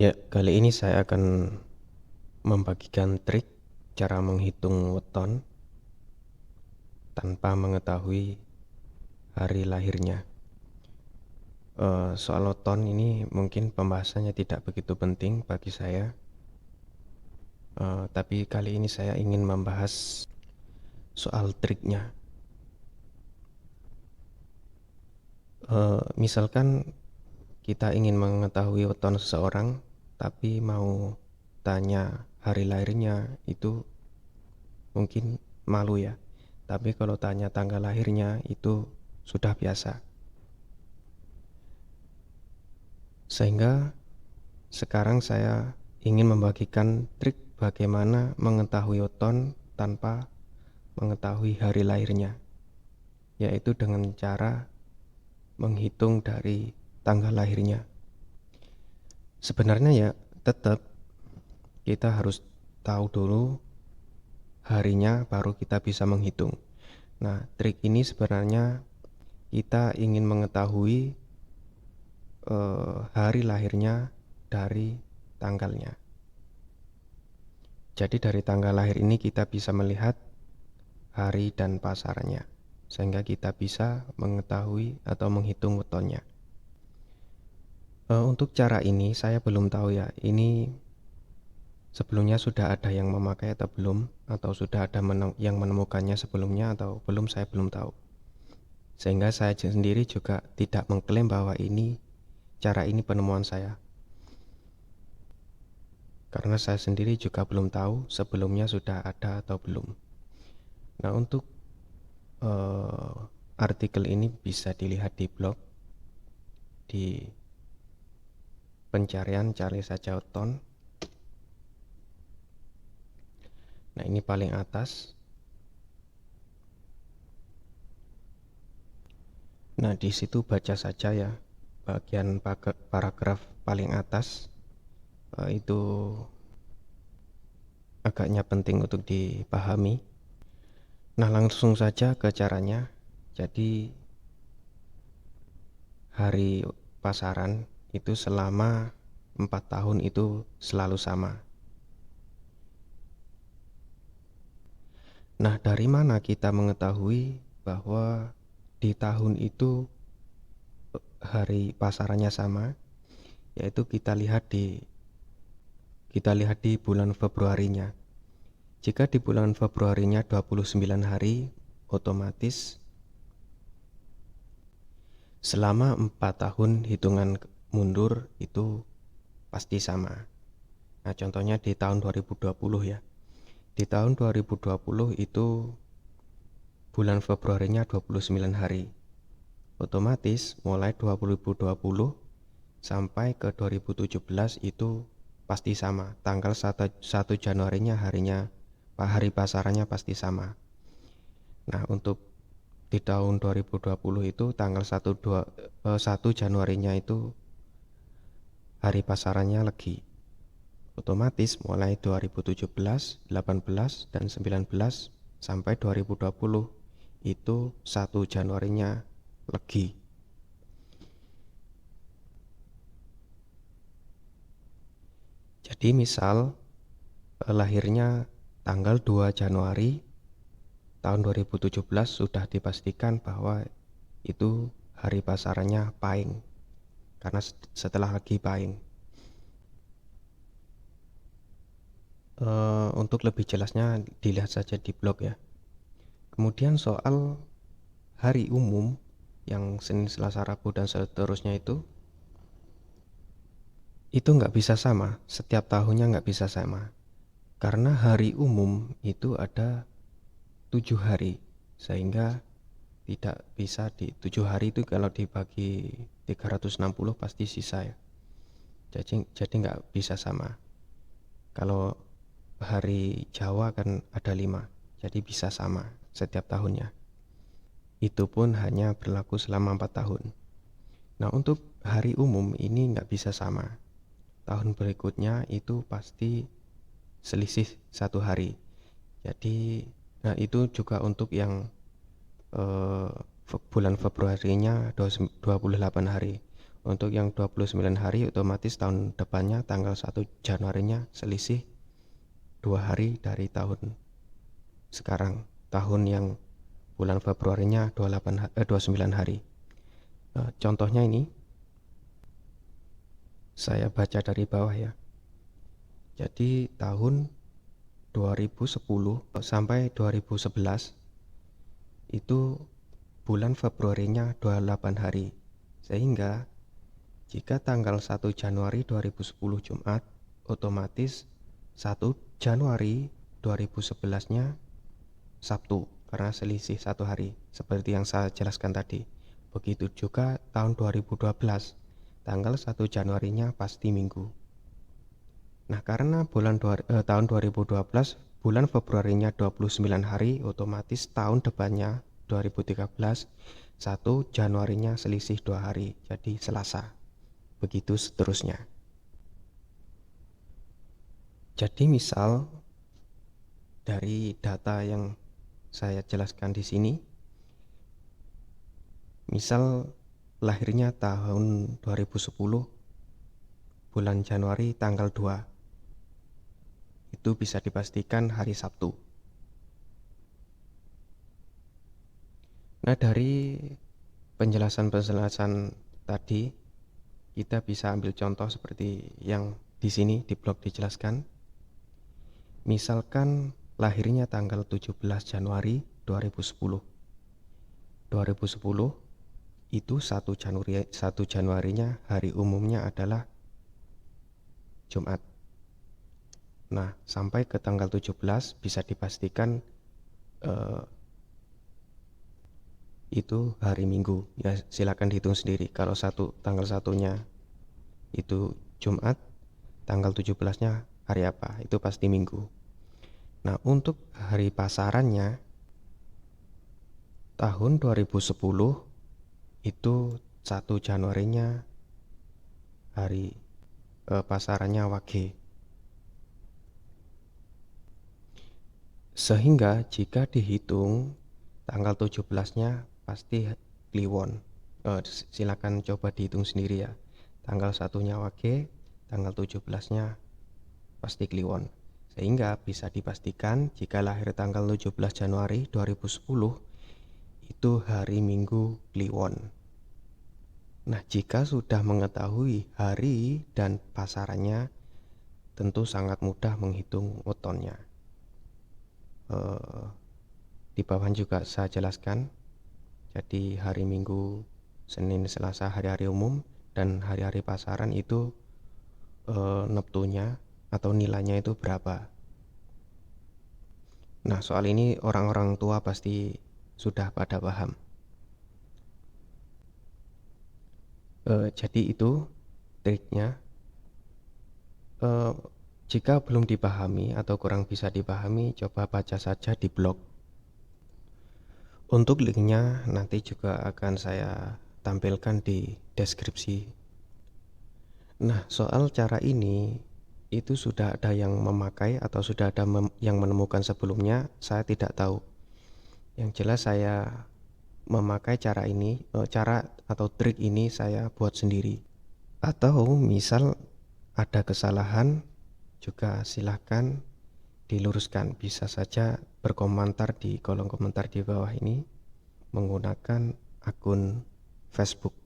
Ya, kali ini saya akan membagikan trik cara menghitung weton tanpa mengetahui hari lahirnya. Soal weton ini mungkin pembahasannya tidak begitu penting bagi saya, tapi kali ini saya ingin membahas soal triknya. Misalkan kita ingin mengetahui weton seseorang, tapi mau tanya hari lahirnya itu mungkin malu ya. Tapi kalau tanya tanggal lahirnya itu sudah biasa. Sehingga sekarang saya ingin membagikan trik bagaimana mengetahui weton tanpa mengetahui hari lahirnya, yaitu dengan cara menghitung dari tanggal lahirnya. Sebenarnya ya tetap kita harus tahu dulu harinya baru kita bisa menghitung. Nah, trik ini sebenarnya kita ingin mengetahui hari lahirnya dari tanggalnya. Jadi dari tanggal lahir ini kita bisa melihat hari dan pasarannya, sehingga kita bisa mengetahui atau menghitung wetonnya. Untuk cara ini saya belum tahu ya, ini sebelumnya sudah ada yang memakai atau belum, atau sudah ada yang menemukannya sebelumnya atau belum, saya belum tahu. Sehingga saya sendiri juga tidak mengklaim bahwa cara ini penemuan saya. Karena saya sendiri juga belum tahu sebelumnya sudah ada atau belum. Nah, untuk artikel ini bisa dilihat di blog, di pencarian cari saja weton. Nah, ini paling atas. Nah, di situ baca saja ya bagian paragraf paling atas. Itu agaknya penting untuk dipahami. Nah, langsung saja ke caranya. Jadi hari pasaran itu selama 4 tahun itu selalu sama. Nah, dari mana kita mengetahui bahwa di tahun itu hari pasarannya sama? Yaitu kita lihat di bulan Februarinya. Jika di bulan Februarinya 29 hari, otomatis selama 4 tahun hitungan mundur itu pasti sama. Nah, contohnya di tahun 2020 ya. Di tahun 2020 itu bulan Februarinya 29 hari. Otomatis mulai 2020 sampai ke 2017 itu pasti sama. Tanggal 1 Januarinya hari pasarannya pasti sama. Nah, untuk di tahun 2020 itu tanggal 1 Januarinya itu hari pasarannya legi. Otomatis mulai 2017, 18, dan 19 sampai 2020 itu 1 Januarinya legi. Jadi misal lahirnya tanggal 2 Januari tahun 2017 sudah dipastikan bahwa itu hari pasarannya pahing, karena setelah lagi pahing. Untuk lebih jelasnya dilihat saja di blog ya. Kemudian soal hari umum yang Senin, Selasa, Rabu, dan seterusnya itu nggak bisa sama, setiap tahunnya nggak bisa sama. Karena hari umum itu ada 7 hari, sehingga tidak bisa di 7 hari itu kalau dibagi 360 pasti sisa ya. Jadi nggak bisa sama. Kalau hari Jawa kan ada 5, jadi bisa sama setiap tahunnya. Itu pun hanya berlaku selama 4 tahun. Nah, untuk hari umum ini nggak bisa sama. Tahun berikutnya itu pasti selisih 1 hari. Jadi, nah itu juga untuk yang bulan Februarinya 28 hari. Untuk yang 29 hari otomatis tahun depannya tanggal 1 Januarinya selisih 2 hari dari tahun sekarang. Tahun yang bulan Februarinya 29 hari. Contohnya ini saya baca dari bawah ya. Jadi tahun 2010 sampai 2011 itu bulan Februarinya 28 hari. Sehingga jika tanggal 1 Januari 2010 Jumat, otomatis 1 Januari 2011-nya Sabtu, karena selisih 1 hari, seperti yang saya jelaskan tadi. Begitu juga tahun 2012, tanggal 1 Januarinya pasti Minggu. Nah, karena tahun 2012, bulan Februarinya 29 hari, otomatis tahun depannya 2013, 1 Januarinya selisih 2 hari, jadi Selasa. Begitu seterusnya. Jadi misal dari data yang saya jelaskan di sini, misal lahirnya tahun 2010 bulan Januari tanggal 2, itu bisa dipastikan hari Sabtu. Nah, dari penjelasan-penjelasan tadi kita bisa ambil contoh seperti yang di sini di blog dijelaskan. Misalkan lahirnya tanggal 17 Januari 2010. 2010 itu 1 Januarinya hari umumnya adalah Jumat. Nah, sampai ke tanggal 17 bisa dipastikan itu hari Minggu. Ya, silakan dihitung sendiri. Kalau tanggal 1-nya itu Jumat, tanggal 17-nya hari apa? Itu pasti Minggu. Nah, untuk hari pasarannya tahun 2010 itu 1 Januarinya hari pasarannya Wage. Sehingga jika dihitung tanggal 17-nya pasti Kliwon. Silakan coba dihitung sendiri ya. Tanggal 1-nya Wage, tanggal 17-nya pasti Kliwon. Sehingga bisa dipastikan jika lahir tanggal 17 Januari 2010 itu hari Minggu Kliwon. Nah, jika sudah mengetahui hari dan pasarannya, tentu sangat mudah menghitung wetonnya. Di bawah juga saya jelaskan. Jadi hari Minggu, Senin, Selasa hari-hari umum, dan hari-hari pasaran itu neptunya atau nilainya itu berapa. Nah, soal ini orang-orang tua pasti sudah pada paham. Jadi itu triknya. Jika belum dipahami atau kurang bisa dipahami, coba baca saja di blog. Untuk linknya nanti juga akan saya tampilkan di deskripsi. Nah, soal cara ini itu sudah ada yang memakai atau sudah ada yang menemukan sebelumnya, saya tidak tahu. Yang jelas saya memakai cara ini, cara atau trik ini saya buat sendiri. Atau misal ada kesalahan juga silahkan diluruskan. Bisa saja berkomentar di kolom komentar di bawah ini menggunakan akun Facebook.